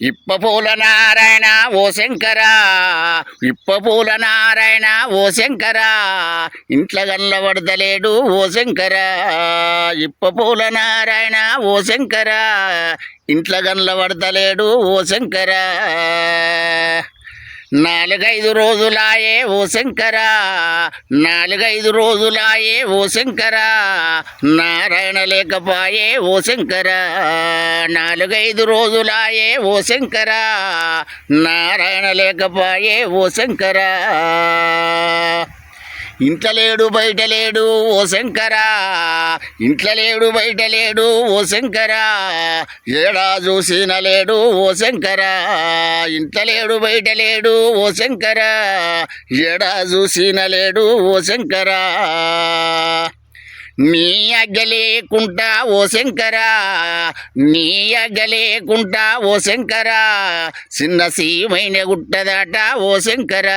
ఇప్పపూల నారాయణ ఓ శంకర, ఇప్పపూల నారాయణ ఓ శంకర, ఇంట్ల గల్ల వడదలేడు ఓ శంకర. ఇప్పపూల నారాయణ ఓ శంకర, ఇంట్ల గల్ల వడదలేడు ఓ శంకర. 4-5 రోజులాయే ఓ శంకర, 4-5 రోజులాయే ఓ శంకర, నారాయణ లేకపాయే ఓ శంకర. 4-5 రోజులాయే ఓ శంకర, నారాయణ లేకపాయే ఓ శంకర. ఇంట్లో లేడు బయట లేడు ఓ శంకర, ఇంట్లో లేడు బయట లేడు ఓ శంకర, ఏడా చూసిన లేడు ఓ శంకర. ఇంట్లో లేడు బయట లేడు ఓ శంకర, ఏడా చూసిన లేడు ఓ శంకర. నీ అగ్గలేకుంటా ఓ శంకర, నీ అగ్గలేకుంటా ఓ శంకర, చిన్న సీమైన గుట్టదాట ఓ శంకర.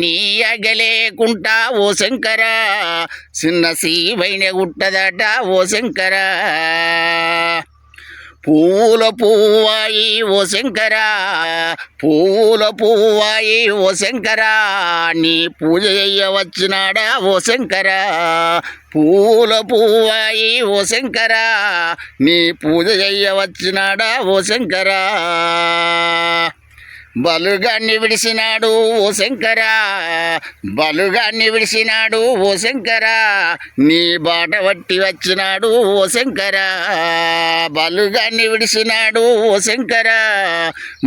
నీ అగ్గలేకుంటా ఓ శంకర, చిన్న సీమైన గుట్టదాట ఓ శంకర. పూల పువ్వాయి ఓ శంకర, పూల పువ్వాయి ఓ శంకర, నీ పూజ చెయ్యవచ్చినాడా ఓ శంకర. పూల పువ్వాయి ఓ శంకర, నీ పూజ చెయ్యవచ్చినాడా ఓ శంకర. బలుగాన్ని విడిసినాడు ఓ శంకర, బలుగాన్ని విడిసినాడు ఓ శంకర, నీ బాట పట్టి వచ్చినాడు ఓ శంకర. బలుగాన్ని విడిసినాడు ఓ శంకర,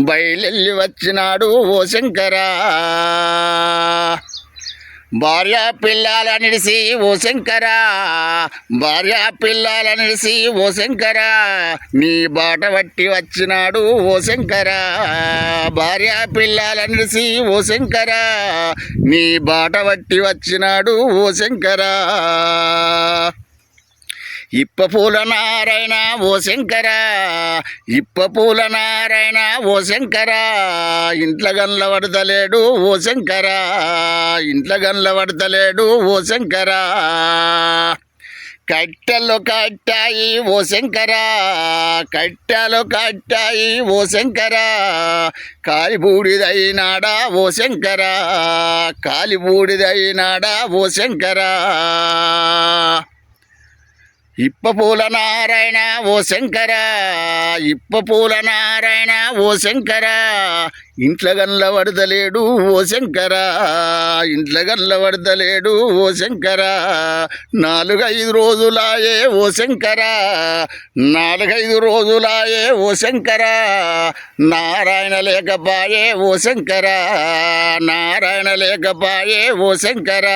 బయలెల్లి వచ్చినాడు ఓ శంకర. భార్య పిల్లల నిడిసి ఓ శంకర, భార్య పిల్లల నిడిసి ఓ శంకర, నీ బాట పట్టి వచ్చినాడు ఓ శంకర. భార్య పిల్లల నిడిసి ఓ శంకర, నీ బాట పట్టి వచ్చినాడు ఓ శంకర. ఇప్పపూల నారాయణ ఓ శంకర, ఇప్పపూల నారాయణ ఓ శంకర, ఇంట్ల గల్ల వడతలేడు ఓ శంకర, ఇంట్ల గల్ల వడతలేడు ఓ శంకర. కట్టెలు కట్టాయి ఓ శంకర, కట్టెలు కట్టాయి ఓ శంకర, కాలిబూడిదైనాడా ఓ శంకర, కాలిబూడిదైనాడా ఓ శంకర. ఇప్పపూల నారాయణ ఓ శంకర, ఇప్పపూల నారాయణ ఓ శంకర, ఇంట్ల గల్ల వడదలేడు ఓ శంకర, ఇంట్ల గల్ల వడదలేడు ఓ శంకర. 4-5 రోజులాయే ఓ శంకర, 4-5 రోజులాయే ఓ శంకర, నారాయణ లేకపాయే ఓ శంకర, నారాయణ లేకపాయే ఓ శంకర.